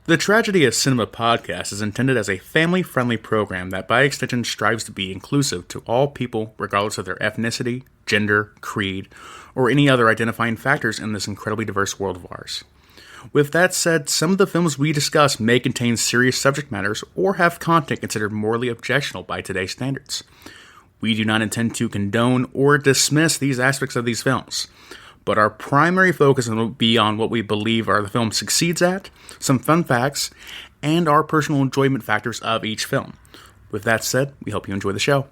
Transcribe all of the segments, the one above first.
The Tragedy of Cinema podcast is intended as a family-friendly program that by extension strives to be inclusive to all people regardless of their ethnicity, gender, creed, or any other identifying factors in this incredibly diverse world of ours. With that said, some of the films we discuss may contain serious subject matters or have content considered morally objectionable by today's standards. We do not intend to condone or dismiss these aspects of these films, but our primary focus will be on what we believe the film succeeds at, some fun facts, and our personal enjoyment factors of each film. With that said, we hope you enjoy the show.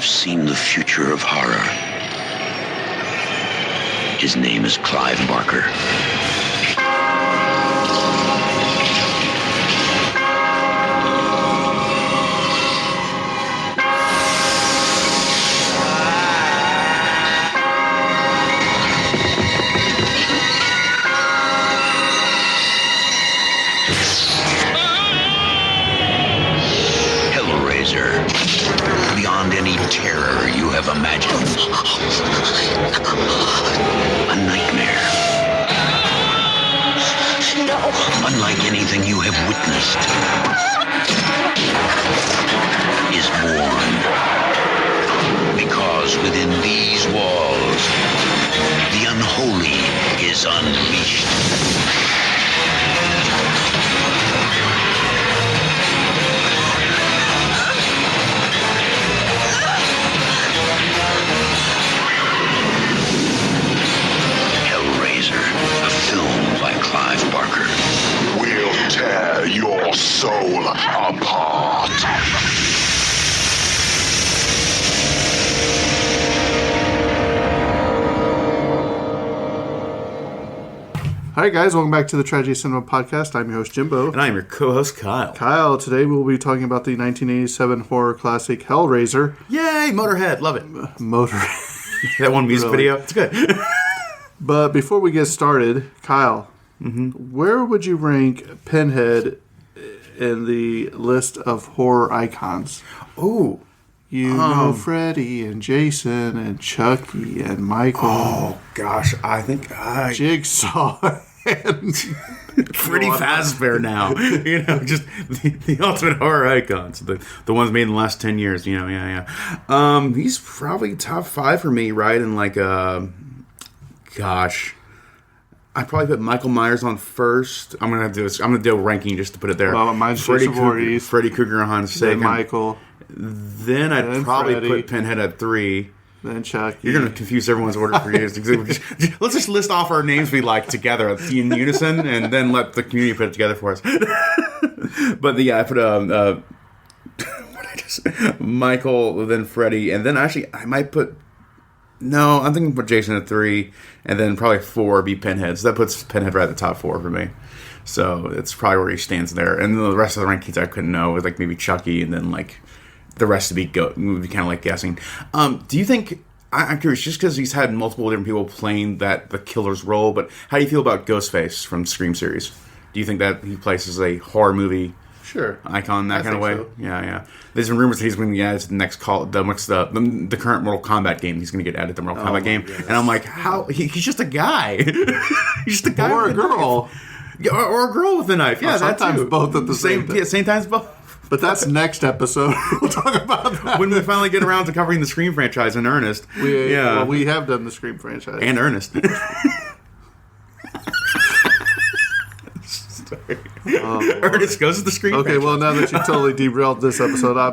Seen the future of horror. His name is Clive Barker. Hellraiser. Beyond any terror you have imagined. A nightmare. No. Unlike anything you have witnessed, is born. Because within these walls, the unholy is unleashed. Clive Barker will tear your soul apart. Hi guys, welcome back to the Tragedy of Cinema podcast. I'm your host Jimbo. And I'm your co-host Kyle. Today we will be talking about the 1987 horror classic Hellraiser. Yay, Motorhead, love it. Motorhead. That one music video, it's good. But before we get started, Kyle, where would you rank Pinhead in the list of horror icons? Oh, you know Freddy and Jason and Chucky and Michael. Oh gosh, I think Jigsaw and Freddy Fazbear now. You know, just the ultimate horror icons. The ones made in the last 10 years. You know, yeah. He's probably top 5 for me, right? And like, gosh. I'd probably put Michael Myers on first. I'm gonna do this. I'm gonna do a ranking just to put it there. Well, mine's Freddy Krueger on second. Then Michael. Then I'd probably put Pinhead at 3. Then Chucky. You're gonna confuse everyone's order for years. Let's just list off our names we like together in unison, and then let the community put it together for us. But I put Michael, then Freddy, and then actually I might put. No, I'm thinking put Jason at 3, and then probably 4 be Pinhead. So that puts Pinhead right at the top 4 for me. So it's probably where he stands there. And the rest of the rankings I couldn't know. It was like maybe Chucky, and then like the rest would be kind of like guessing. Do you think? I'm curious, just because he's had multiple different people playing the killer's role, but how do you feel about Ghostface from Scream series? Do you think that he plays a horror movie? Sure. Icon that kind of way? So. Yeah. There's been rumors that he's going to get added to the next the current Mortal Kombat game. He's going to get added to the Mortal Kombat game. Goodness. And I'm like, how? He's just a guy. He's just a guy. Or a girl. Yeah, or a girl with a knife. Yeah, that sometimes too. both at the same time. Yeah, same times both. But that's next episode. We'll talk about that. When we finally get around to covering the Scream franchise in earnest. We have done the Scream franchise. And earnest. Ernest goes to the screen. Okay, well, now that you totally derailed this episode, I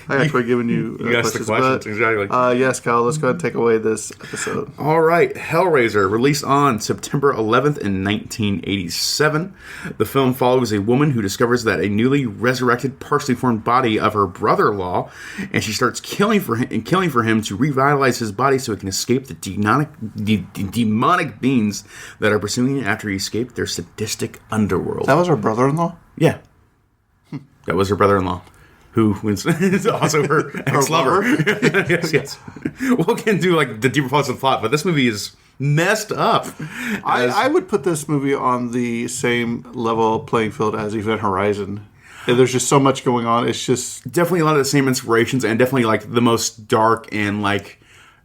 actually given you asked the questions, exactly. Yes, Kyle, let's go ahead and take away this episode. All right, Hellraiser, released on September 11th in 1987. The film follows a woman who discovers that a newly resurrected, partially formed body of her brother-in-law, and she starts killing for him to revitalize his body so he can escape the demonic beings that are pursuing him after he escaped their sadistic underworld. That was her brother-in-law? Yeah. That was her brother-in-law, who is also her ex-lover. yes. We'll get into like the deeper parts of the plot, but this movie is messed up. I would put this movie on the same level playing field as Event Horizon. There's just so much going on. It's just definitely a lot of the same inspirations, and definitely like the most dark and like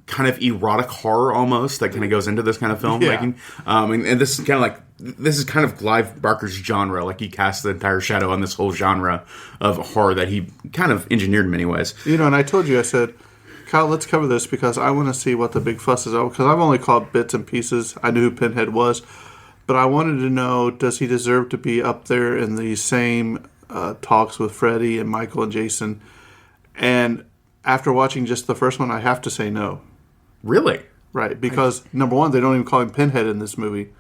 kind of erotic horror almost that kind of goes into this kind of filmmaking. Yeah. And this is kind of Clive Barker's genre. Like he cast the entire shadow on this whole genre of horror that he kind of engineered in many ways. You know, and I told you, I said, Kyle, let's cover this because I want to see what the big fuss is about. Because I've only caught bits and pieces. I knew who Pinhead was. But I wanted to know, does he deserve to be up there in the same talks with Freddy and Michael and Jason? And after watching just the first one, I have to say no. Really? Right, because number one, they don't even call him Pinhead in this movie.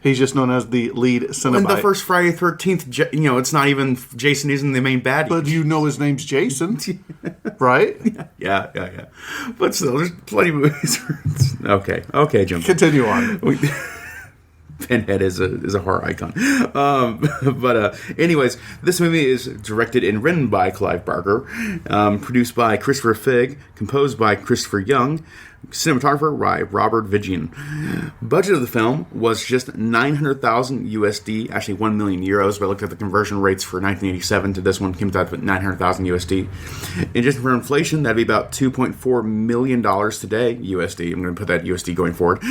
He's just known as the lead Cenobite. In the first Friday the 13th, it's not even Jason isn't the main baddie. But you know his name's Jason, right? Yeah. But still, there's plenty of movies. Okay, Jim. Continue on. Pinhead is a horror icon. Anyways, this movie is directed and written by Clive Barker, produced by Christopher Figg, composed by Christopher Young, cinematographer by Robert Vigean. Budget of the film was just 900,000 USD, actually 1 million euros, but I looked at the conversion rates for 1987 to this one, came out with 900,000 USD. And just for inflation, that'd be about $2.4 million today, USD. I'm going to put that USD going forward.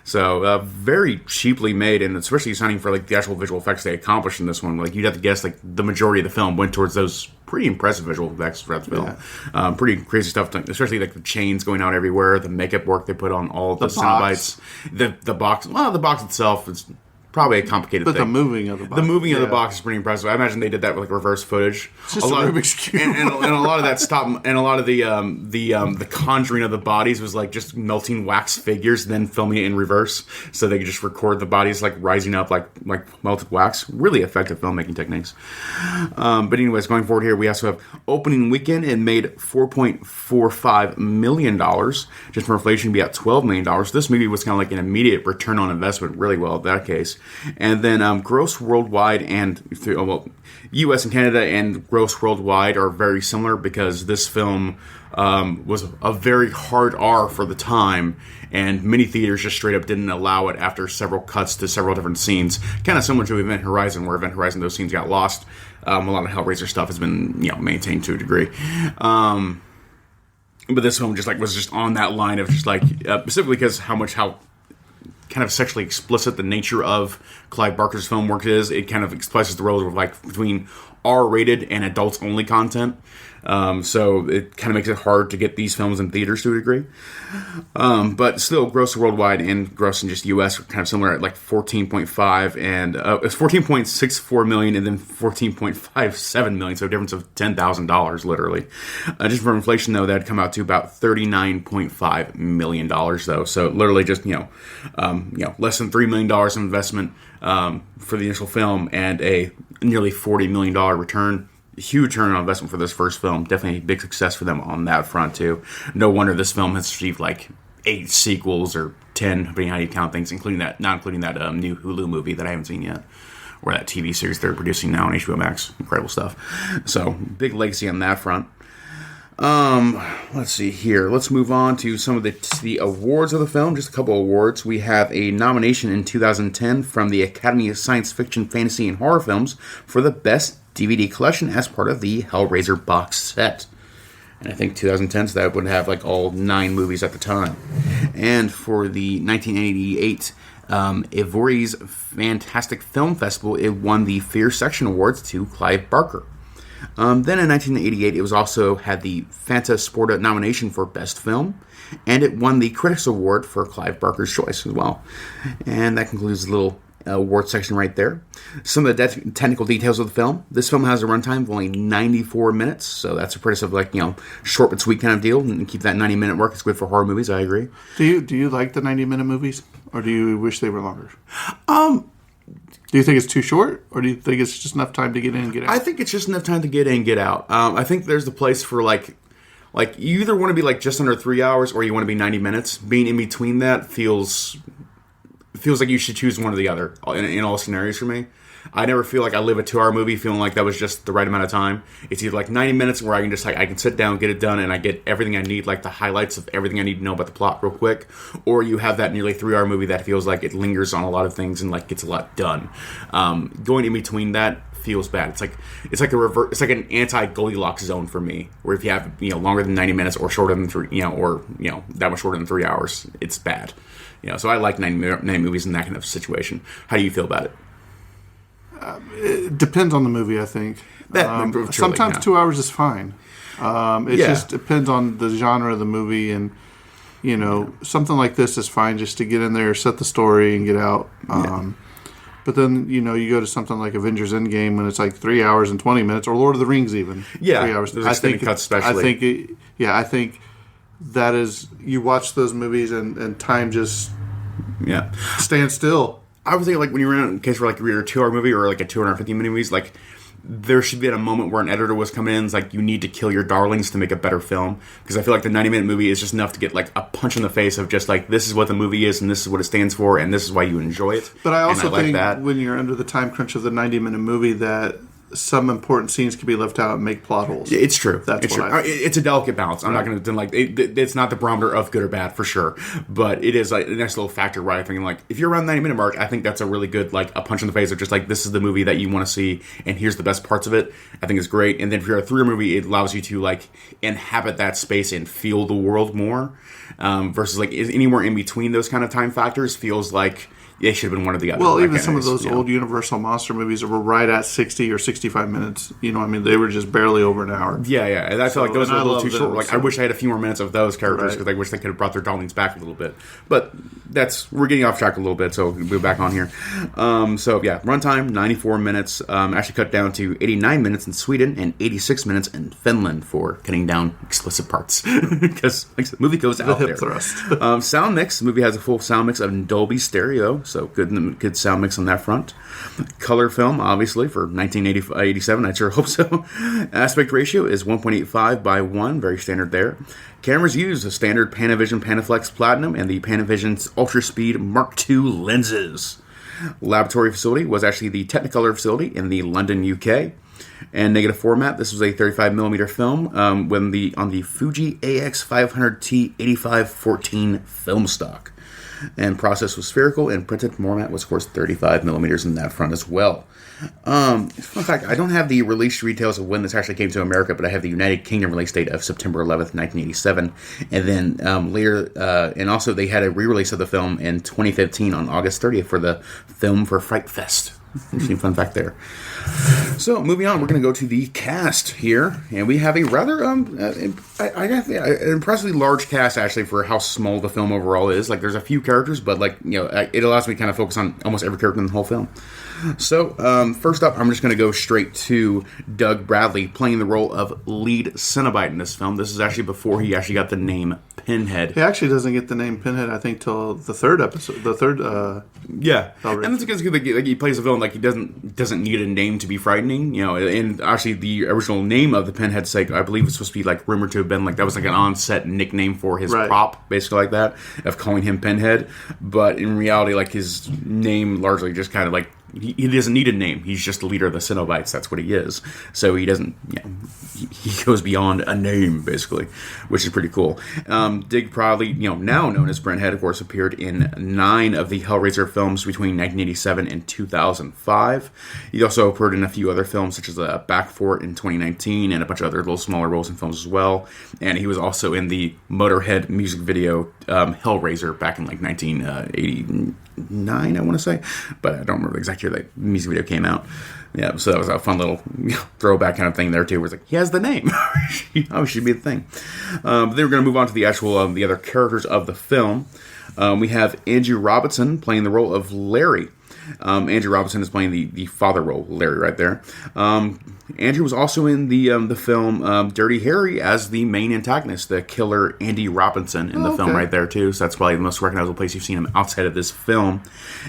So, very cheaply made, and especially signing for like the actual visual effects they accomplished in this one. Like, you'd have to guess like the majority of the film went towards those pretty impressive visual effects throughout the film. Yeah. Pretty crazy stuff, especially like the chains going out everywhere, the makeup work they put on all the Cenobites, the box. Well, the box itself is probably a complicated thing. But the moving of the box. The moving of the box is pretty impressive. I imagine they did that with like reverse footage. It's just a Rubik's Cube. And a lot of that stop, and a lot of the conjuring of the bodies was like just melting wax figures, then filming it in reverse, so they could just record the bodies like rising up like melted wax. Really effective filmmaking techniques. But anyways, going forward here, we also have opening weekend and made $4.45 million. Just for inflation, it'd be at $12 million. This movie was kind of like an immediate return on investment, really well in that case. And then gross worldwide and U.S. and Canada and gross worldwide are very similar because this film was a very hard R for the time, and many theaters just straight up didn't allow it after several cuts to several different scenes. Kind of similar to Event Horizon, where Event Horizon those scenes got lost. A lot of Hellraiser stuff has been maintained to a degree. But this film was just on that line of just like specifically because how kind of sexually explicit the nature of Clive Barker's film work is. It kind of expresses the roles of like between R-rated and adults-only content. So it kind of makes it hard to get these films in theaters to a degree. But still, gross worldwide and gross in just U.S. are kind of similar at like 14.5 and it's 14.64 million and then 14.57 million. So a difference of $10,000 literally. Just for inflation though, that'd come out to about $39.5 million though. So literally just less than $3 million of investment for the initial film and a nearly $40 million return. Huge return on investment for this first film. Definitely a big success for them on that front too. No wonder this film has received like 8 sequels or 10, depending on how you count things, not including that new Hulu movie that I haven't seen yet, or that TV series they're producing now on HBO Max. Incredible stuff. So big legacy on that front. Let's see here. Let's move on to some of the awards of the film. Just a couple of awards. We have a nomination in 2010 from the Academy of Science Fiction, Fantasy, and Horror Films for the Best DVD Collection as part of the Hellraiser box set. And I think 2010, so that would have like all 9 movies at the time. And for the 1988 Ivori's Fantastic Film Festival, it won the Fear Section Awards to Clive Barker. Then in 1988, it was also had the Fantasporta nomination for Best Film, and it won the Critics Award for Clive Barker's choice as well. And that concludes a little award section right there. Some of the technical details of the film. This film has a runtime of only 94 minutes, so that's a pretty short but sweet kind of deal. And keep that 90-minute mark. It's good for horror movies, I agree. Do you like the 90-minute movies, or do you wish they were longer? Do you think it's too short, or do you think it's just enough time to get in and get out? I think it's just enough time to get in and get out. I think there's the place for like you either want to be just under 3 hours, or you want to be 90 minutes. Being in between that feels like you should choose one or the other in all scenarios for me. I never feel like I live a 2-hour movie feeling like that was just the right amount of time. It's either 90 minutes where I can just I can sit down, get it done, and I get everything I need, the highlights of everything I need to know about the plot real quick. Or you have that nearly 3-hour movie that feels like it lingers on a lot of things and gets a lot done. Going in between that feels bad. It's like an anti-Goldilocks zone for me, where if you have longer than 90 minutes or shorter than that much shorter than 3 hours, it's bad. So I like 90 movies in that kind of situation. How do you feel about it? It depends on the movie, I think. Sometimes 2 hours is fine. It just depends on the genre of the movie, and something like this is fine just to get in there, set the story, and get out. But then you go to something like Avengers Endgame when it's 3 hours and 20 minutes, or Lord of the Rings even. 3 hours. Those extended cuts especially. I think that is, you watch those movies and time just stands still. I would think when you're in a case for you're a 2-hour movie or a 250-minute movies, there should be a moment where an editor was coming in, you need to kill your darlings to make a better film. Because I feel like the 90-minute movie is just enough to get a punch in the face of just this is what the movie is and this is what it stands for and this is why you enjoy it. But I also think that when you're under the time crunch of the 90-minute movie that some important scenes can be left out and make plot holes. It's true. That's true. It's a delicate balance. I'm not going to it's not the barometer of good or bad for sure, but it is a nice little factor where I think if you're around the 90-minute mark, I think that's a really good a punch in the face of just this is the movie that you want to see and here's the best parts of it. I think it's great. And then if you're a 3-hour movie, it allows you to inhabit that space and feel the world more, versus anywhere in between those kind of time factors feels like it should have been one or the other. Well, even some of those old Universal monster movies were right at 60 or 65 minutes. They were just barely over an hour. Yeah. And I feel like those were a little too short. I wish I had a few more minutes of those characters because I wish they could have brought their darlings back a little bit. But we're getting off track a little bit, so we'll be back on here. Runtime, 94 minutes. Actually cut down to 89 minutes in Sweden and 86 minutes in Finland for cutting down explicit parts. Because the movie goes out there. Thrust. Sound mix. The movie has a full sound mix of Dolby Stereo. So good sound mix on that front. Color film, obviously, for 1987. I sure hope so. Aspect ratio is 1.85 by 1. Very standard there. Cameras use a standard Panavision Panaflex Platinum and the Panavision Ultra Speed Mark II lenses. Laboratory facility was actually the Technicolor facility in the London, UK. And negative format, this was a 35mm film on the Fuji AX500T 8514 film stock. And process was spherical, and printed format was, of course, 35mm in that front as well. Fun fact, I don't have the release details of when this actually came to America, but I have the United Kingdom release date of September 11th, 1987. And then later, and also they had a re-release of the film in 2015 on August 30th for the Film for Fright Fest. Interesting fun fact there. So, moving on, we're going to go to the cast here, and we have a rather an impressively large cast, actually, for how small the film overall is. There's a few characters, but it allows me to kind of focus on almost every character in the whole film. So, first up, I'm just going to go straight to Doug Bradley playing the role of lead Cenobite in this film. This is actually before he actually got the name Pinhead. He actually doesn't get the name Pinhead, I think, till the third episode. Yeah, and that's because he plays the villain he doesn't need a name to be frightening, And actually, the original name of the Pinhead sake, I believe, was supposed to be rumored to have been that was an on-set nickname for his prop, basically like that, of calling him Pinhead. But in reality, his name largely just kind of he doesn't need a name. He's just the leader of the Cenobites. That's what he is. So he doesn't, he goes beyond a name, basically, which is pretty cool. Dig Prodley, now known as Brent Head, of course, appeared in 9 of the Hellraiser films between 1987 and 2005. He also appeared in a few other films, such as Back for It in 2019, and a bunch of other little smaller roles in films as well. And he was also in the Motorhead music video, Hellraiser, back in 1989, I want to say. But I don't remember exactly where that music video came out. Yeah, so that was a fun little throwback kind of thing there too. Where it's he has the name. Oh, it should be the thing. But then we're going to move on to the actual the other characters of the film. We have Andrew Robinson playing the role of Larry. Andrew Robinson is playing the father role, Larry, right there. Andrew was also in the film Dirty Harry as the main antagonist, the killer Andy Robinson in the film right there too. So that's probably the most recognizable place you've seen him outside of this film.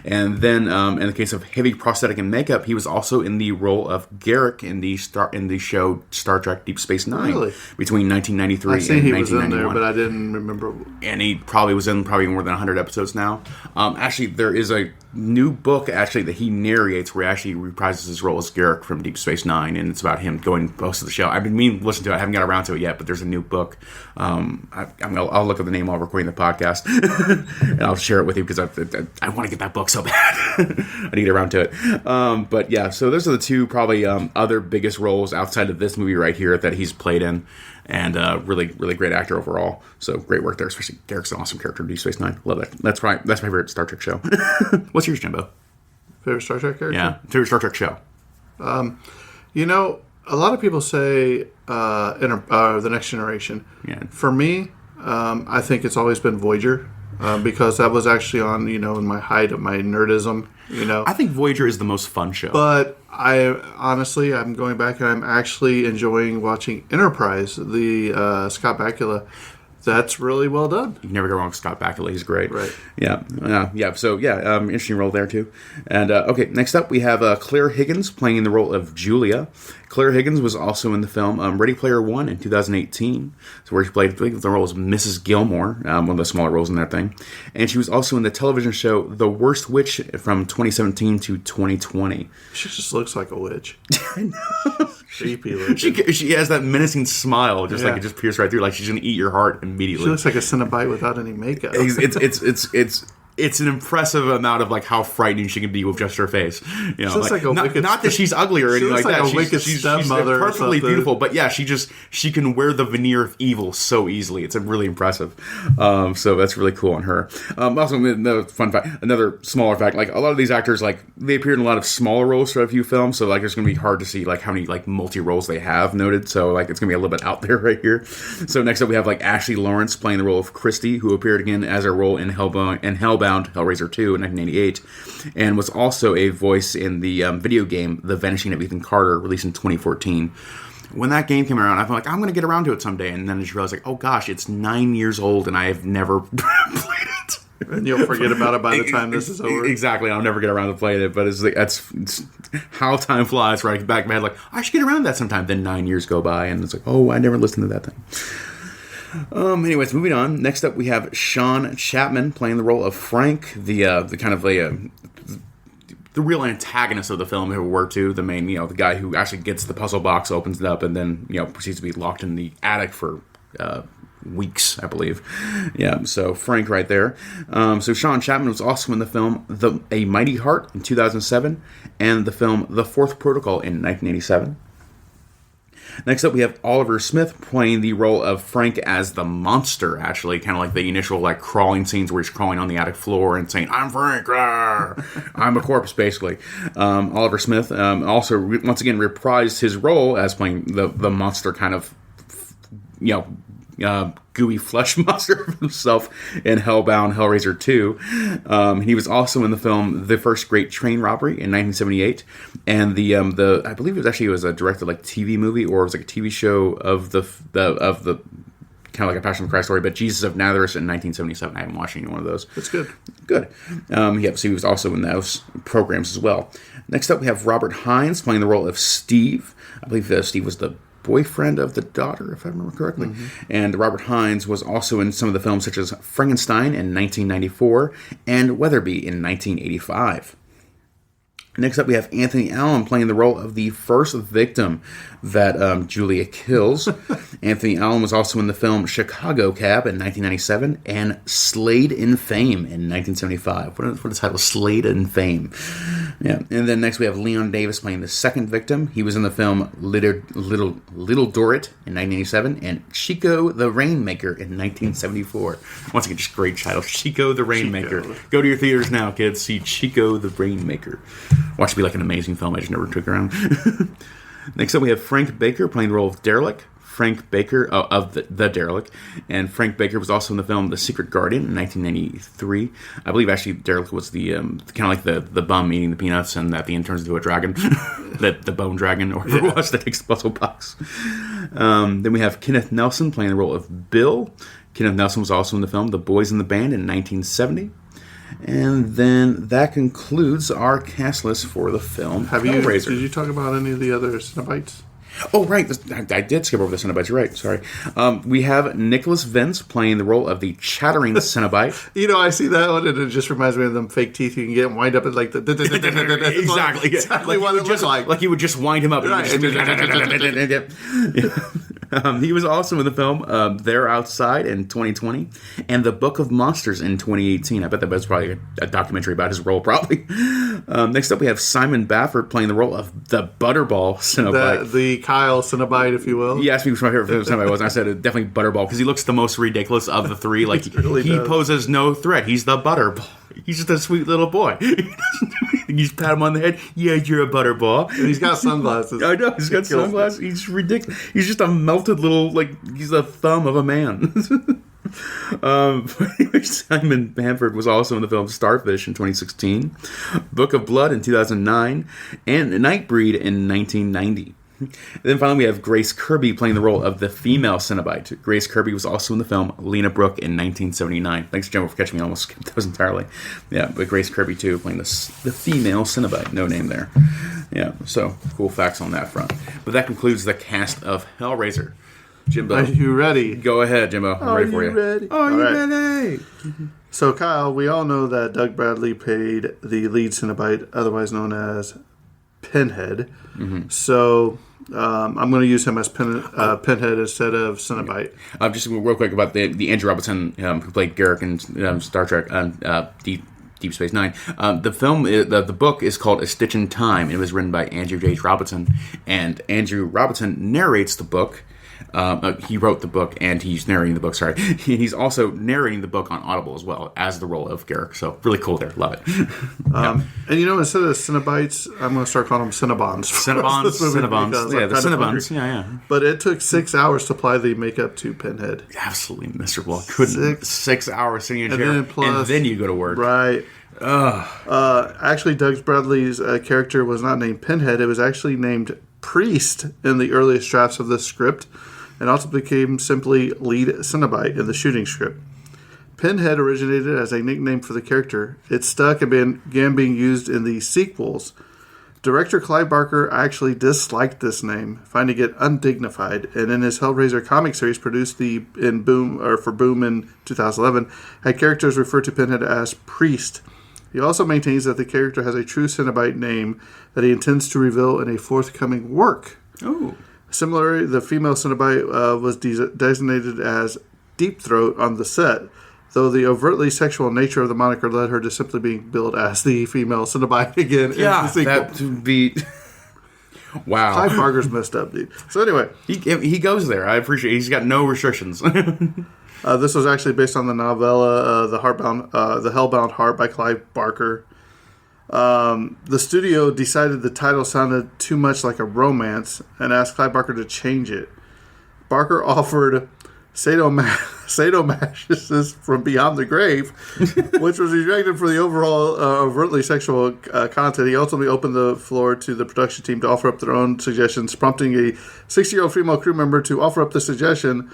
And then in the case of heavy prosthetic and makeup, he was also in the role of Garrick in the show Star Trek Deep Space Nine between 1993 and 1991. I see he was in there, but I didn't remember. And he probably was in more than 100 episodes now. Actually, there is a new book that he narrates where he actually reprises his role as Garrick from Deep Space Nine, and it's about him going most of the show. I've been meaning to listen to it. I haven't got around to it yet, but there's a new book. I'll look up the name while recording the podcast, and I'll share it with you because I want to get that book so bad. I need to get around to it. But yeah, so those are the two probably other biggest roles outside of this movie right here that he's played in. And really, really great actor overall. So great work there, especially Garrick's an awesome character in Deep Space Nine. Love that. That's my favorite Star Trek show. What's yours, Jimbo? Favorite Star Trek character? Yeah, favorite Star Trek show. A lot of people say The Next Generation. Yeah. For me, I think it's always been Voyager. Because that was actually on, in my height of my nerdism, I think Voyager is the most fun show. But I'm going back and I'm actually enjoying watching Enterprise, the Scott Bakula. That's really well done. You can never go wrong with Scott Bakula. He's great. Right. Yeah. So, interesting role there, too. And, next up we have Claire Higgins playing the role of Julia. Claire Higgins was also in the film Ready Player One in 2018, so where she played, I think the role was Mrs. Gilmore, one of the smaller roles in that thing. And she was also in the television show The Worst Witch from 2017 to 2020. She just looks like a witch. I know. Creepy looking. She has that menacing smile, like it just pierces right through, like she's going to eat your heart immediately. She looks like a Cenobite without any makeup. It's an impressive amount of how frightening she can be with just her face. She looks like a wicked. Not that she's ugly or anything like that. She's perfectly beautiful, but yeah, she can wear the veneer of evil so easily. It's really impressive. So that's really cool on her. Also, another fun fact, another smaller fact. A lot of these actors, they appeared in a lot of smaller roles for a few films. So it's going to be hard to see how many multi roles they have noted. So it's going to be a little bit out there right here. So next up we have Ashley Lawrence playing the role of Christy, who appeared again as her role in Hellbound, Hellraiser 2 in 1988, and was also a voice in the video game The Vanishing of Ethan Carter, released in 2014. When that game came around, I thought, I'm going to get around to it someday, and then I just realized, oh gosh, it's 9 years old, and I have never played it. And you'll forget about it by the time this is over. Exactly, I'll never get around to playing it, but it's how time flies, right? Back in my head, I should get around to that sometime. Then 9 years go by, and it's I never listened to that thing. Anyways, moving on. Next up, we have Sean Chapman playing the role of Frank, the kind of the real antagonist of the film, if it were to the main, the guy who actually gets the puzzle box, opens it up, and then proceeds to be locked in the attic for weeks, I believe. Yeah, so Frank right there. So Sean Chapman was also in the film A Mighty Heart in 2007, and the film The Fourth Protocol in 1987. Next up, we have Oliver Smith playing the role of Frank as the monster, actually. Kind of like the initial crawling scenes where he's crawling on the attic floor and saying, I'm Frank, I'm a corpse, basically. Oliver Smith also, once again, reprised his role as playing the monster kind of, gooey flesh monster of himself in Hellbound, Hellraiser 2. He was also in the film The First Great Train Robbery in 1978, and the I believe it was a directed TV movie, or it was a TV show of the kind of like a Passion of the Christ story, but Jesus of Nazareth in 1977. I haven't watched any one of those. That's good. Good. So he was also in those programs as well. Next up, we have Robert Hines playing the role of Steve. I believe Steve was the boyfriend of the daughter, if I remember correctly. Mm-hmm. And Robert Hines was also in some of the films such as Frankenstein in 1994 and Weatherby in 1985. Next up, we have Anthony Allen playing the role of the first victim that Julia kills. Anthony Allen was also in the film Chicago Cab in 1997 and Slade in Fame in 1975. What is the title? Slade in Fame. Yeah. And then next we have Leon Davis playing the second victim. He was in the film Little Dorrit in 1987 and Chico the Rainmaker in 1974. Once again, just great title. Chico the Rainmaker. Go to your theaters now, kids. See Chico the Rainmaker. Watch it be an amazing film I just never took around. Next up, we have Frank Baker playing the role of Derelict. Frank Baker of the Derelict, and Frank Baker was also in the film The Secret Guardian in 1993. I believe actually Derelict was the kind of like the bum eating the peanuts, and at the end turns into a dragon, the bone dragon, or whatever it was that takes the puzzle box. Then we have Kenneth Nelson playing the role of Bill. Kenneth Nelson was also in the film The Boys in the Band in 1970. And then that concludes our cast list for the film Hellraiser. Did you talk about any of the other Cenobites? Oh, right. I did skip over the Cenobites. You're right. Sorry. We have Nicholas Vince playing the role of the Chattering Cenobite. I see that one, and it just reminds me of them fake teeth you can get and wind up at like the... Exactly. Exactly what it looks like. Like you would just wind him up. Right. He was also in the film They're Outside in 2020 and The Book of Monsters in 2018. I bet that was probably a documentary about his role, probably. Next up, we have Simon Baffert playing the role of the Butterball Cenobite. The Kyle Cenobite, if you will. You asked me which my favorite Cenobite was, and I said definitely Butterball, because he looks the most ridiculous of the three. Like, he poses no threat. He's the Butterball. He's just a sweet little boy. You just pat him on the head. Yeah, you're a Butterball. And he's got sunglasses. I know, he's got sunglasses. He's ridiculous. He's just a melted little, he's the thumb of a man. Simon Bamford was also in the film Starfish in 2016, Book of Blood in 2009, and Nightbreed in 1990. And then finally we have Grace Kirby playing the role of the female Cenobite. Grace Kirby was also in the film Lena Brooke in 1979. Thanks, Jimbo, for catching me. I almost skipped those entirely. Yeah, but Grace Kirby, too, playing the female Cenobite. No name there. Yeah, so cool facts on that front. But that concludes the cast of Hellraiser. Jimbo. Are you ready? Go ahead, Jimbo. I'm ready for you. Are you ready? So, Kyle, we all know that Doug Bradley played the lead Cenobite, otherwise known as Pinhead. Mm-hmm. So... I'm going to use him as Pinhead instead of Cenobite. Just real quick about the Andrew Robinson who played Garrick in Star Trek Deep Space Nine. The film, the book is called A Stitch in Time, and it was written by Andrew J. Robinson, and Andrew Robinson narrates the book. He wrote the book, and he's narrating the book. Sorry, he's also narrating the book on Audible as well as the role of Garrick. So really cool there, love it. And instead of Cenobites, I'm going to start calling them Cinnabons. Cinnabons, yeah, the Cinnabons, yeah. But it took 6 hours to apply the makeup to Pinhead. Absolutely miserable. Couldn't 6 hours sitting in a chair, and then you go to work. Right. Actually, Doug Bradley's character was not named Pinhead. It was actually named Priest in the earliest drafts of the script, and also became simply Lead Cenobite in the shooting script. Pinhead originated as a nickname for the character. It stuck and began being used in the sequels. Director Clive Barker actually disliked this name, finding it undignified, and in his Hellraiser comic series produced for Boom in 2011, had characters refer to Pinhead as Priest. He also maintains that the character has a true Cenobite name that he intends to reveal in a forthcoming work. Oh. Similarly, the female Cenobite was designated as Deep Throat on the set, though the overtly sexual nature of the moniker led her to simply being billed as the female Cenobite again in the sequel. That would be... Wow. Clive Barker's messed up, dude. So anyway. He goes there. I appreciate it. He's got no restrictions. This was actually based on the novella The Hellbound Heart by Clive Barker. The studio decided the title sounded too much like a romance and asked Clive Barker to change it. Barker offered Sadomasochism from Beyond the Grave, which was rejected for the overall overtly sexual content. He ultimately opened the floor to the production team to offer up their own suggestions, prompting a 60-year-old female crew member to offer up the suggestion,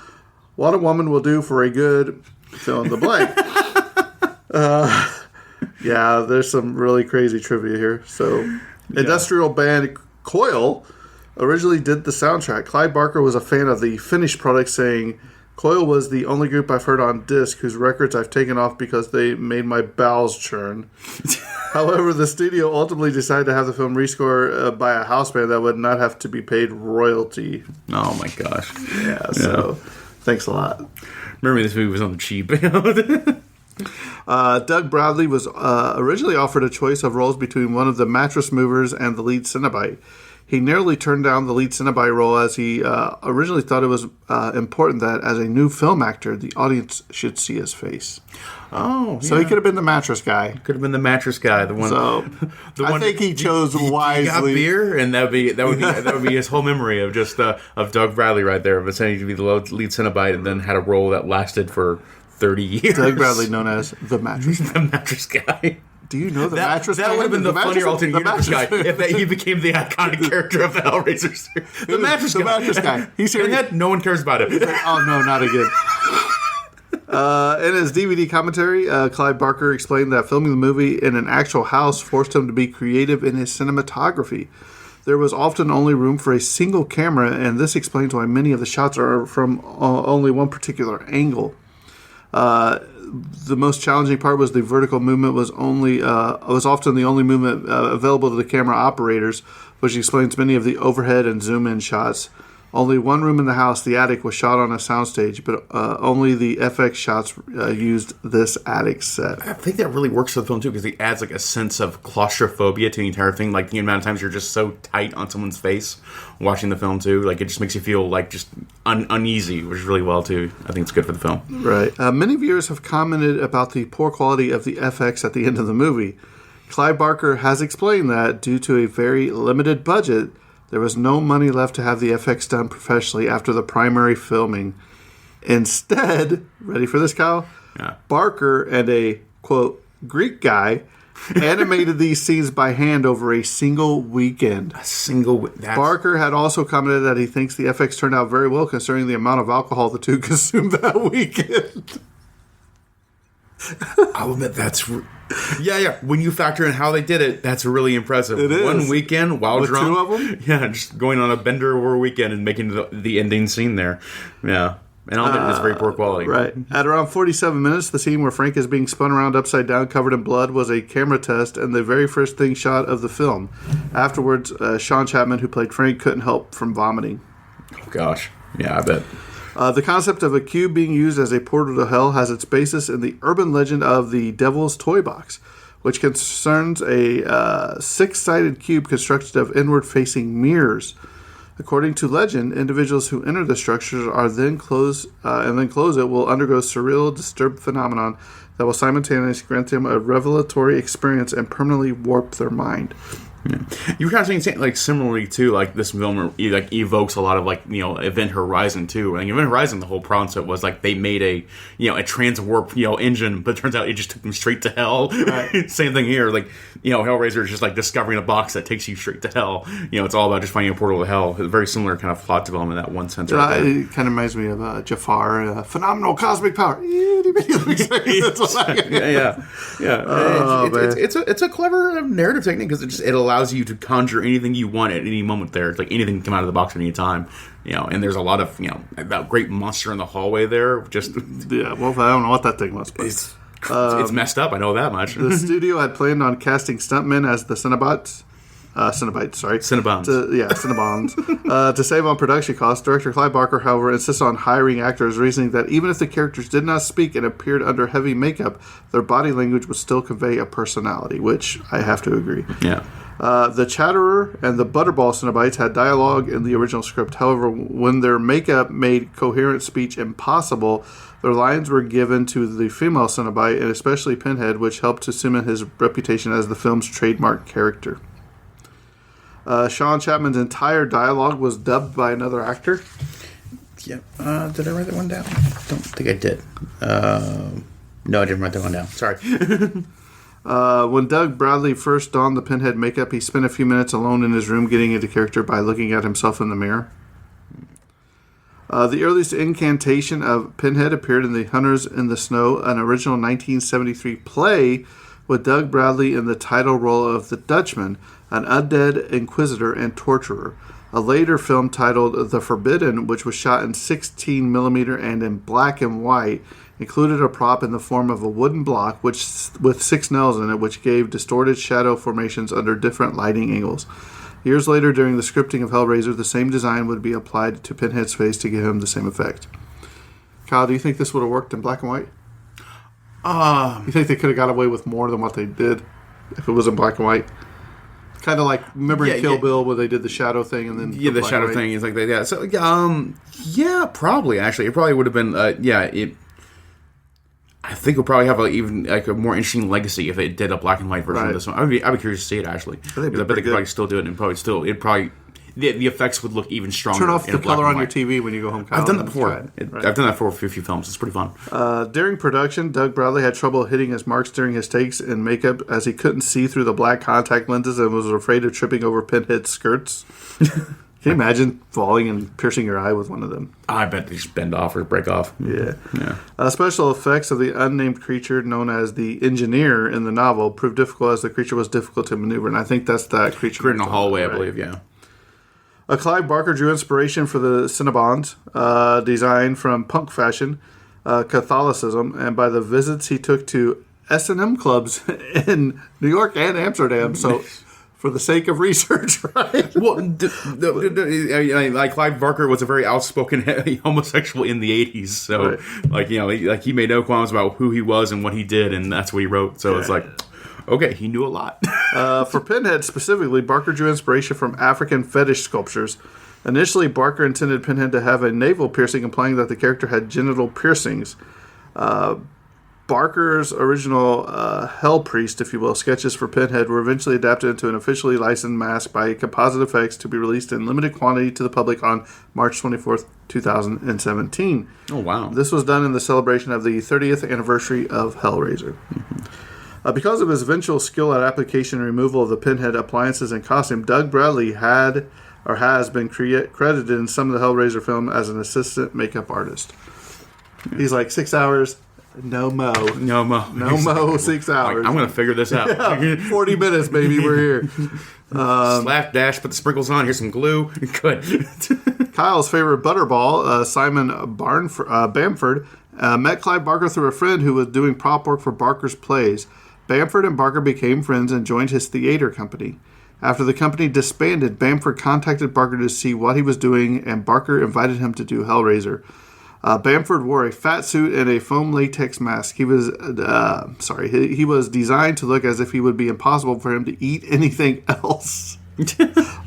"What a woman will do for a good fill in the blank." Yeah, there's some really crazy trivia here. So, industrial band Coil originally did the soundtrack. Clive Barker was a fan of the finished product, saying, "Coil was the only group I've heard on disc whose records I've taken off because they made my bowels churn." However, the studio ultimately decided to have the film rescored by a house band that would not have to be paid royalty. Oh my gosh. Yeah, so thanks a lot. Remember, this movie was on the cheap. Doug Bradley was originally offered a choice of roles between one of the mattress movers and the lead Cenobite. He narrowly turned down the lead Cenobite role as he originally thought it was important that as a new film actor, the audience should see his face. Oh, So he could have been the mattress guy. Could have been the mattress guy, the one. So I think he chose wisely. You got beer, and that would be his whole memory of just of Doug Bradley right there, of ascending to be the lead Cenobite, and then had a role that lasted for 30 years. Doug Bradley, known as the mattress guy. The mattress guy. Do you know the mattress guy? That would have been the funnier alternate universe guy if he became the iconic character of the Hellraiser series. The mattress guy. The mattress guy. He's here. Pinhead, no one cares about it. Oh, no, not again. In his DVD commentary, Clive Barker explained that filming the movie in an actual house forced him to be creative in his cinematography. There was often only room for a single camera, and this explains why many of the shots are from only one particular angle. The most challenging part was the vertical movement was often the only movement available to the camera operators, which explains many of the overhead and zoom-in shots. Only one room in the house, the attic, was shot on a soundstage, but only the FX shots used this attic set. I think that really works for the film, too, because it adds like a sense of claustrophobia to the entire thing. Like, the amount of times you're just so tight on someone's face watching the film, too. Like, it just makes you feel, like, just uneasy, which is really well, too. I think it's good for the film. Right. Many viewers have commented about the poor quality of the FX at the end of the movie. Clive Barker has explained that, due to a very limited budget, there was no money left to have the FX done professionally after the primary filming. Instead, ready for this, Kyle? Yeah. Barker and a, quote, Greek guy animated these scenes by hand over a single weekend. Barker had also commented that he thinks the FX turned out very well considering the amount of alcohol the two consumed that weekend. I'll admit that's... Yeah. When you factor in how they did it, that's really impressive. It is. One weekend, while with drunk. Two of them? Yeah, just going on a bender over a weekend and making the ending scene there. Yeah. And I'll admit it's very poor quality. Right. At around 47 minutes, the scene where Frank is being spun around upside down covered in blood was a camera test and the very first thing shot of the film. Afterwards, Sean Chapman, who played Frank, couldn't help from vomiting. Oh, gosh. Yeah, I bet. The concept of a cube being used as a portal to hell has its basis in the urban legend of the Devil's Toy Box, which concerns a six-sided cube constructed of inward-facing mirrors. According to legend, individuals who enter the structures are then close it will undergo surreal, disturbed phenomenon that will simultaneously grant them a revelatory experience and permanently warp their mind. Yeah. You were kind of saying, like, similarly too, like this film like evokes a lot of, like, you know, Event Horizon too. Like Event Horizon, the whole concept was like they made a transwarp engine, but it turns out it just took them straight to hell. Right. Same thing here, like, you know, Hellraiser is just like discovering a box that takes you straight to hell. You know, it's all about just finding a portal to hell. It's a very similar kind of plot development in that one sense. Right there. It kind of reminds me of Jafar, phenomenal cosmic power. Yeah. Oh, it's a clever narrative technique because it allows you to conjure anything you want at any moment there. It's like anything can come out of the box at any time. You know, and there's a lot of, you know, that great monster in the hallway there. Just yeah, well, I don't know what that thing was, but it's messed up. I know that much. The studio had planned on casting stuntmen as the Cenobites. Cinnabons. To save on production costs, director Clive Barker, however, insists on hiring actors, reasoning that even if the characters did not speak and appeared under heavy makeup, their body language would still convey a personality, which I have to agree. Yeah. The Chatterer and the Butterball Cenobites had dialogue in the original script. However, when their makeup made coherent speech impossible, their lines were given to the female Cenobite, and especially Pinhead, which helped to cement his reputation as the film's trademark character. Sean Chapman's entire dialogue was dubbed by another actor. Yep. Did I write that one down? I don't think I did. No, I didn't write that one down. Sorry. When Doug Bradley first donned the Pinhead makeup, he spent a few minutes alone in his room getting into character by looking at himself in the mirror. The earliest incantation of Pinhead appeared in The Hunters in the Snow, an original 1973 play with Doug Bradley in the title role of the Dutchman, an undead inquisitor and torturer. A later film titled The Forbidden, which was shot in 16mm and in black and white, included a prop in the form of a wooden block with 6 nails in it, which gave distorted shadow formations under different lighting angles. Years later, during the scripting of Hellraiser, the same design would be applied to Pinhead's face to give him the same effect. Kyle, do you think this would have worked in black and white? You think they could have got away with more than what they did if it was in black and white? Kind of like, remember in Kill Bill where they did the shadow thing and then... Yeah, the shadow thing is like that. Yeah, so, yeah, probably, actually. It probably would have been, I think it would probably have a more interesting legacy if it did a black and white version of this one. I'd be curious to see it, actually. I bet they could probably still do it, and the effects would look even stronger. Turn off the color on your TV when you go home, Kyle. I've done that before. I've done that for a few films. It's pretty fun. During production, Doug Bradley had trouble hitting his marks during his takes in makeup as he couldn't see through the black contact lenses and was afraid of tripping over Pinhead's skirts. Can you imagine falling and piercing your eye with one of them? I bet they just bend off or break off. Yeah. Special effects of the unnamed creature known as the Engineer in the novel proved difficult as the creature was difficult to maneuver, and I think that's that creature. In a hallway, right? I believe, yeah. Clive Barker drew inspiration for the Cinnabons, design from punk fashion, Catholicism, and by the visits he took to S&M clubs in New York and Amsterdam. So, for the sake of research, right? Well, like Clive Barker was a very outspoken homosexual in the 80s. So, he made no qualms about who he was and what he did, and that's what he wrote. So, it's like... Okay, he knew a lot. For Pinhead specifically, Barker drew inspiration from African fetish sculptures. Initially, Barker intended Pinhead to have a navel piercing, implying that the character had genital piercings. Barker's original Hell Priest, if you will, sketches for Pinhead were eventually adapted into an officially licensed mask by Composite Effects to be released in limited quantity to the public on March 24th, 2017. Oh, wow. This was done in the celebration of the 30th anniversary of Hellraiser. Because of his eventual skill at application and removal of the Pinhead appliances and costume, Doug Bradley has been credited in some of the Hellraiser film as an assistant makeup artist. He's like, 6 hours, no mo. No mo, 6 hours. I'm going to figure this out. 40 minutes, baby, we're here. Slapdash, put the sprinkles on, here's some glue. Good. Kyle's favorite butterball, Simon Bamford, met Clive Barker through a friend who was doing prop work for Barker's plays. Bamford and Barker became friends and joined his theater company. After the company disbanded, Bamford contacted Barker to see what he was doing, and Barker invited him to do Hellraiser. Bamford wore a fat suit and a foam latex mask. He was designed to look as if he would be impossible for him to eat anything else.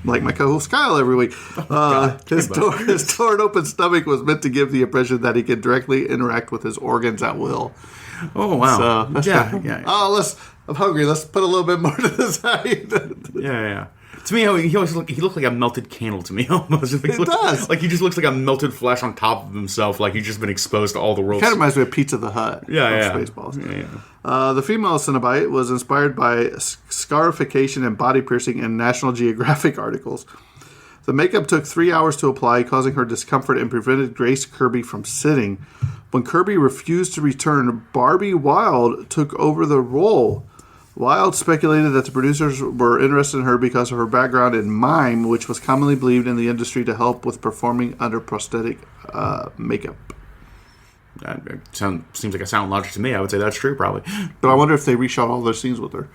Like my co-host Kyle every week. His torn open stomach was meant to give the impression that he could directly interact with his organs at will. Oh, wow. So, yeah. Oh, I'm hungry. Let's put a little bit more to the side. Yeah. To me, he looked like a melted candle to me, almost. It does. Like he just looks like a melted flesh on top of himself, like he's just been exposed to all the world's... Kind of reminds me of Pizza the Hut. Yeah. Spaceballs. Yeah. The female Cenobite was inspired by scarification and body piercing in National Geographic articles. The makeup took 3 hours to apply, causing her discomfort and prevented Grace Kirby from sitting. When Kirby refused to return, Barbie Wilde took over the role. Wilde speculated that the producers were interested in her because of her background in mime, which was commonly believed in the industry to help with performing under prosthetic makeup. Seems like a sound logic to me. I would say that's true, probably. But I wonder if they reshot all their scenes with her.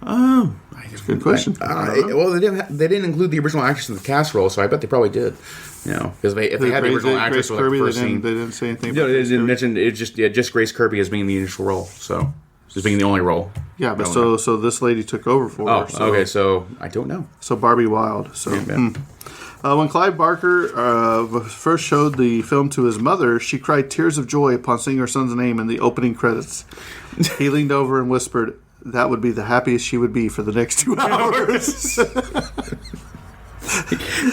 That's a good question. Well, they didn't include the original actress in the cast role, so I bet they probably did. Because if they had the original actress with the first scene, they didn't say anything. No, they didn't mention it. Just Grace Kirby as being the initial role, so just being the only role. Yeah, but so this lady took over for her. Okay, so I don't know. So Barbie Wilde. So when Clive Barker first showed the film to his mother, she cried tears of joy upon seeing her son's name in the opening credits. He leaned over and whispered, "That would be the happiest she would be for the next 2 hours."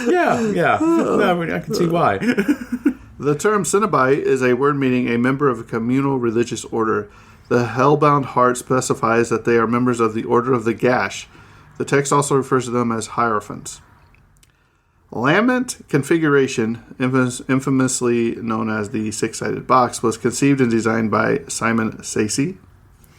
Yeah. No, I can see why. The term Cenobite is a word meaning a member of a communal religious order. The Hellbound Heart specifies that they are members of the Order of the Gash. The text also refers to them as Hierophants. Lament Configuration, infamously known as the six-sided box, was conceived and designed by Simon Saysey.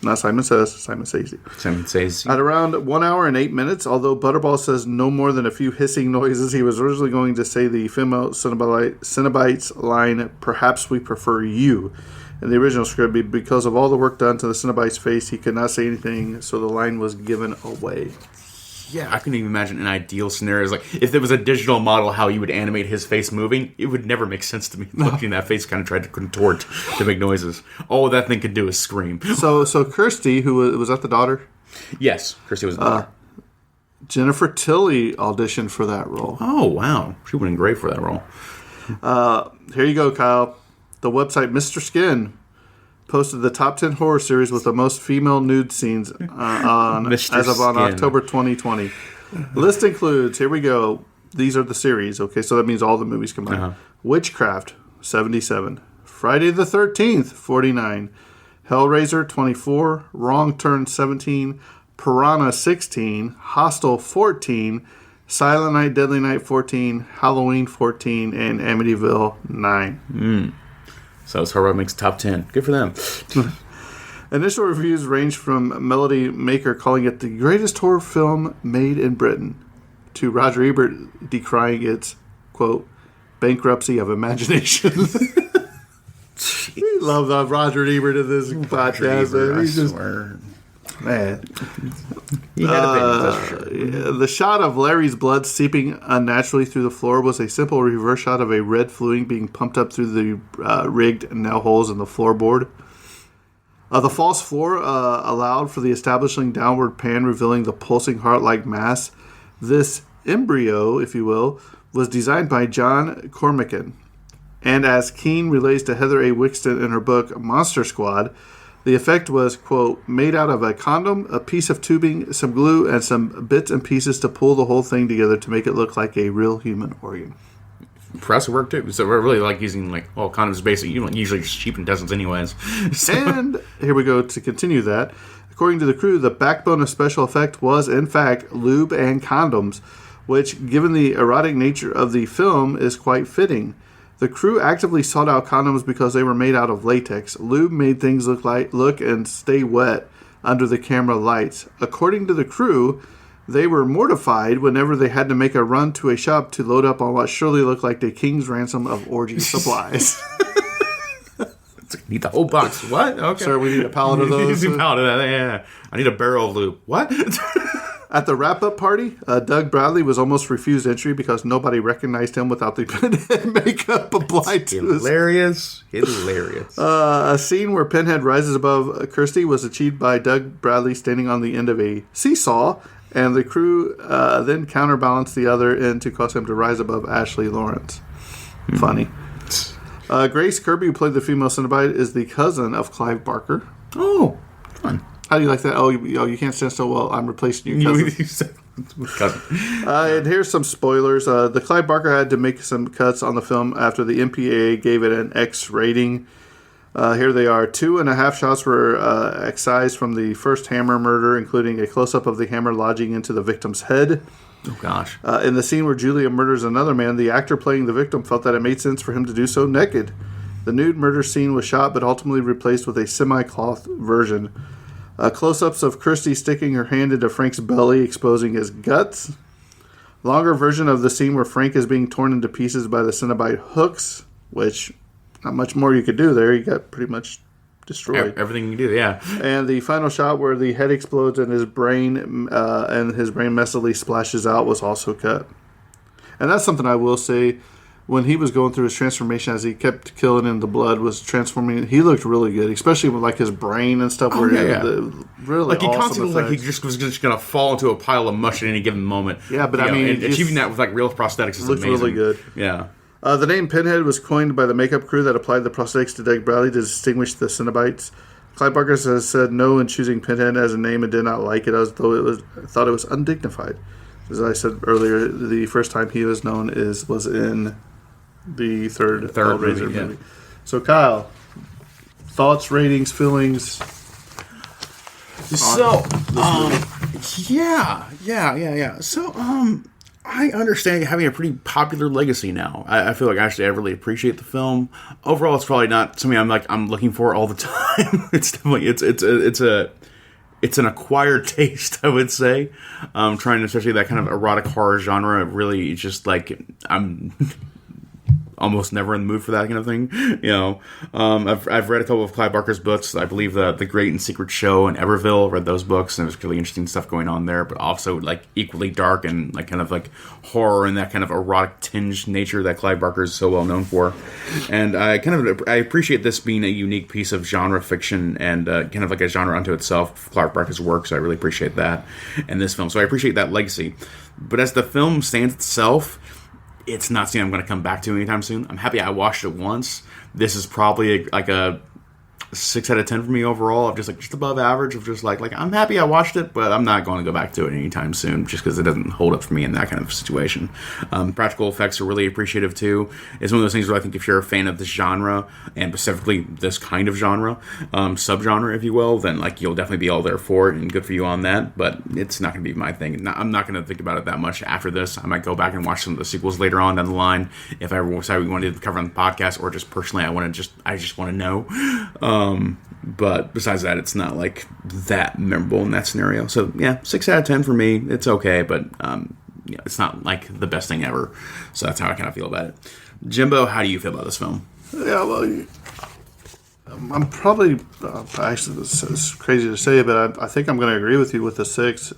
Not Simon Says, Simon Saysey. Simon Saysey. At around 1 hour and 8 minutes, although Butterball says no more than a few hissing noises, he was originally going to say the female Cenobite's line, "Perhaps we prefer you." In the original script, because of all the work done to the Cenobite's face, he could not say anything, so the line was given away. Yeah, I couldn't even imagine an ideal scenario. Like, if there was a digital model, how you would animate his face moving, it would never make sense to me. Looking at that face kind of tried to contort to make noises. All that thing could do is scream. So Kirsty, who was that the daughter? Yes, Kirsty was the daughter. Jennifer Tilly auditioned for that role. Oh, wow. She would have been great for that role. Here you go, Kyle. The website Mr. Skin posted the top 10 horror series with the most female nude scenes as of on October 2020. The list includes, here we go, these are the series, okay, so that means all the movies combined. Witchcraft, 77. Friday the 13th, 49. Hellraiser, 24. Wrong Turn, 17. Piranha, 16. Hostel, 14. Silent Night, Deadly Night, 14. Halloween, 14. And Amityville, 9. So it's Horror makes top 10. Good for them. Initial reviews range from Melody Maker calling it the greatest horror film made in Britain to Roger Ebert decrying its, quote, bankruptcy of imagination. We love Roger Ebert in this podcast. Ebert, He's I just, swear. man. He had a bit, that's for sure. The shot of Larry's blood seeping unnaturally through the floor was a simple reverse shot of a red fluid being pumped up through the rigged nail holes in the floorboard. The false floor allowed for the establishing downward pan, revealing the pulsing heart-like mass. This embryo, if you will, was designed by John Cormacan. And as Keane relates to Heather A. Wixton in her book Monster Squad, the effect was, quote, made out of a condom, a piece of tubing, some glue, and some bits and pieces to pull the whole thing together to make it look like a real human organ. Impressive work, too. So we're really like using, like, condoms basically, usually just cheap in dozens anyways. So. And here we go to continue that. According to the crew, the backbone of special effect was, in fact, lube and condoms, which, given the erotic nature of the film, is quite fitting. The crew actively sought out condoms because they were made out of latex. Lube made things look and stay wet under the camera lights. According to the crew, they were mortified whenever they had to make a run to a shop to load up on what surely looked like the king's ransom of orgy supplies. Need the whole box. What? Okay. Sir, we need a pallet of those. A pallet of that, yeah. I need a barrel of lube. What? At the wrap-up party, Doug Bradley was almost refused entry because nobody recognized him without the Pinhead makeup applied to his... Hilarious. A scene where Pinhead rises above Kirsty was achieved by Doug Bradley standing on the end of a seesaw, and the crew then counterbalanced the other end to cause him to rise above Ashley Lawrence. Funny. Grace Kirby, who played the female Cenobite, is the cousin of Clive Barker. Oh, fun. How do you like that? Oh, you can't stand still. Well, I'm replacing your cousin. And here's some spoilers. The Clive Barker had to make some cuts on the film after the MPAA gave it an X rating. Here they are. 2.5 shots were excised from the first Hammer murder, including a close-up of the hammer lodging into the victim's head. Oh, gosh. In the scene where Julia murders another man, the actor playing the victim felt that it made sense for him to do so naked. The nude murder scene was shot but ultimately replaced with a semi-cloth version. Close-ups of Kirsty sticking her hand into Frank's belly, exposing his guts. Longer version of the scene where Frank is being torn into pieces by the Cenobite hooks, which not much more you could do there. He got pretty much destroyed. Everything you do, yeah. And the final shot where the head explodes and his brain messily splashes out was also cut. And that's something I will say. When he was going through his transformation, as he kept killing and the blood was transforming, he looked really good, especially with like his brain and stuff. Really, like he awesome constantly effects. like he just was just gonna fall into a pile of mush at any given moment. Yeah, but I mean, and achieving that with like real prosthetics is looks amazing. really good. Yeah. The name Pinhead was coined by the makeup crew that applied the prosthetics to Doug Bradley to distinguish the Cenobites. Clive Barker has said no in choosing Pinhead as a name and did not like it, as though thought it was undignified. As I said earlier, the first time he was known was in the third Hellraiser movie. So, Kyle, thoughts, ratings, feelings? So, yeah. So, I understand having a pretty popular legacy now. I feel like actually I really appreciate the film. Overall, it's probably not something I'm looking for all the time. It's definitely it's an acquired taste, I would say. Trying to, especially that kind of erotic horror genre, really just like almost never in the mood for that kind of thing. I've read a couple of Clive Barker's books. I believe the Great and Secret Show and Everville. Read those books, and there's really interesting stuff going on there, but also like equally dark and like kind of like horror and that kind of erotic tinge nature that Clive Barker is so well known for. And I appreciate this being a unique piece of genre fiction and kind of like a genre unto itself. Clive Barker's work, so I really appreciate that in this film. So I appreciate that legacy. But as the film stands itself, it's not something I'm going to come back to anytime soon. I'm happy I watched it once. This is probably like a 6 out of 10 for me overall. Of just above average. Of just like I'm happy I watched it, but I'm not going to go back to it anytime soon, just because it doesn't hold up for me in that kind of situation. Practical effects are really appreciative too. It's one of those things where I think if you're a fan of this genre and specifically this kind of genre, subgenre if you will, then like you'll definitely be all there for it, and good for you on that. But it's not going to be my thing. I'm not going to think about it that much after this. I might go back and watch some of the sequels later on down the line if I ever decide we want to cover on the podcast, or just personally I just want to know. But besides that, it's not like that memorable in that scenario. So yeah, 6 out of 10 for me. It's okay, but it's not like the best thing ever. So that's how I kind of feel about it. Jimbo, how do you feel about this film? Yeah, well, I'm probably actually it's crazy to say, but I think I'm going to agree with you with the 6.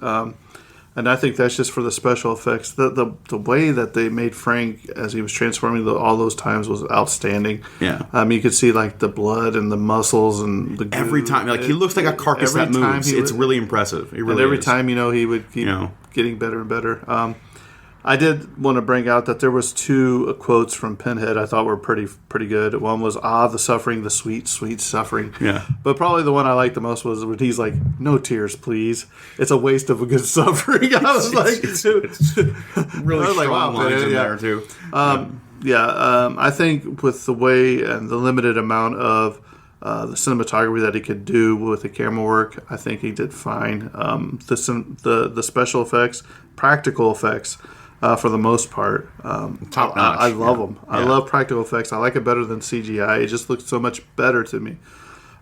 And I think that's just for the special effects. The way that they made Frank as he was transforming all those times was outstanding. Yeah. You could see like the blood and the muscles and the every time, like he looks like a carcass that moves. It's really impressive. It really and every is. time, he would keep getting better and better. I did want to bring out that there was 2 quotes from Pinhead I thought were pretty good. One was, the suffering, the sweet, sweet suffering. Yeah. But probably the one I liked the most was when he's like, no tears, please. It's a waste of a good suffering. I was it's really strong lines in there, too. I think with the way and the limited amount of the cinematography that he could do with the camera work, I think he did fine. The special effects, practical effects, for the most part, top notch. I love them. I love practical effects. I like it better than CGI. It just looks so much better to me.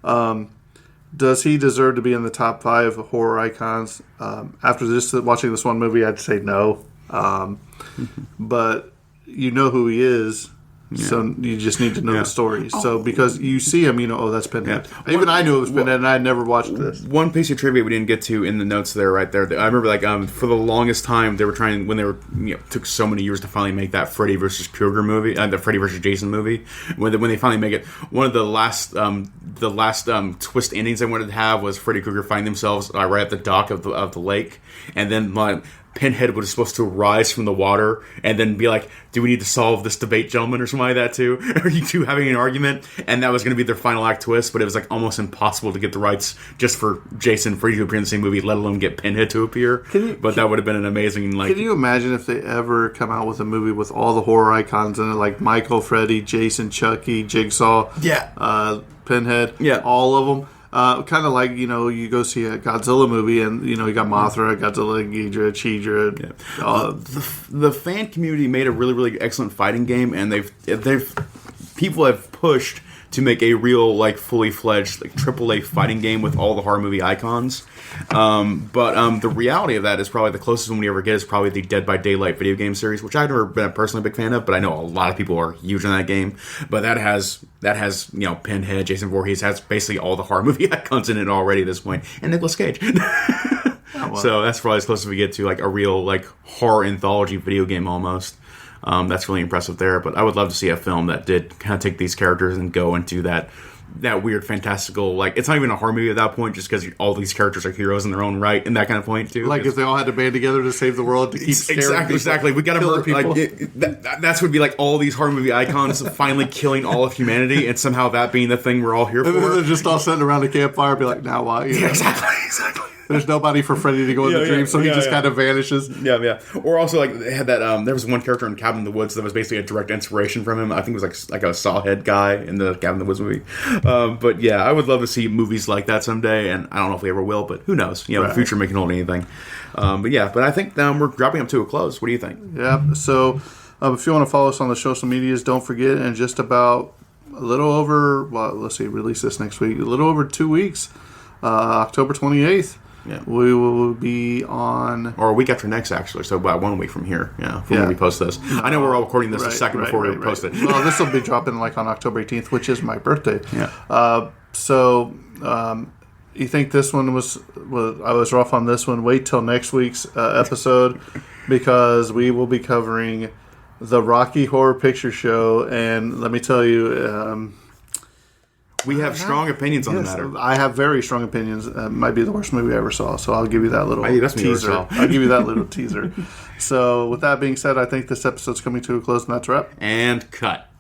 Does he deserve to be in the top 5 horror icons? After just watching this one movie, I'd say no. But you know who he is. Yeah. So you just need to know the story. So because you see him, that's Pinhead. Yeah. Even I knew it was Pinhead, and I had never watched this. One piece of trivia we didn't get to in the notes right there. I remember for the longest time they were trying, when they were took so many years to finally make that Freddy versus Krueger movie, the Freddy versus Jason movie. When they finally make it, one of the last twist endings they wanted to have was Freddy Krueger finding themselves right at the dock of the lake, and then Pinhead was supposed to rise from the water and then be like, do we need to solve this debate, gentlemen, or something like that too? Are you two having an argument? And that was going to be their final act twist, but it was like almost impossible to get the rights just for Jason Freddy to appear in the same movie, let alone get Pinhead to appear. But that would have been an amazing, Can you imagine if they ever come out with a movie with all the horror icons in it, like Michael, Freddy, Jason, Chucky, Jigsaw, Pinhead, all of them? Kind of like, you go see a Godzilla movie and, you got Mothra, Godzilla, Ghidra, Chidra. Yeah. The fan community made a really, really excellent fighting game, and people have pushed to make a real, fully fledged, AAA fighting game with all the horror movie icons. But the reality of that is probably the closest one we ever get is probably the Dead by Daylight video game series, which I've never been a personally big fan of, but I know a lot of people are huge on that game. But that has Pinhead, Jason Voorhees, has basically all the horror movie icons in it already at this point, and Nicolas Cage. So that's probably as close as we get to a real horror anthology video game almost. That's really impressive there. But I would love to see a film that did kind of take these characters and go into that weird fantastical, it's not even a horror movie at that point, just because all these characters are heroes in their own right, and that kind of point too. If they all had to band together to save the world, to keep exactly. We got to murder people. That's would be all these horror movie icons finally killing all of humanity, and somehow that being the thing we're all here for. And then they're just all sitting around a campfire, be like, now why? Exactly. There's nobody for Freddy to go in the dream, so he just kind of vanishes. Yeah. Or also, they had that, there was one character in Cabin in the Woods that was basically a direct inspiration from him. I think it was like a Sawhead guy in the Cabin in the Woods movie. But yeah, I would love to see movies like that someday, and I don't know if we ever will, but who knows? The future may hold anything. But I think we're dropping up to a close. What do you think? Yeah, so if you want to follow us on the social medias, don't forget, in just about a little over, release this next week, a little over 2 weeks, October 28th, Yeah. We will be on... Or a week after next, actually. So about 1 week from here, from when we post this. I know we're all recording this a second before we post it. Well, this will be dropping like on October 18th, which is my birthday. Yeah. You think this one was I was rough on this one? Wait till next week's episode because we will be covering the Rocky Horror Picture Show, and let me tell you, we have strong opinions on the matter. I have very strong opinions. It might be the worst movie I ever saw, so I'll give you that little teaser. I'll give you that little teaser. So, with that being said, I think this episode's coming to a close, and that's a wrap. And cut.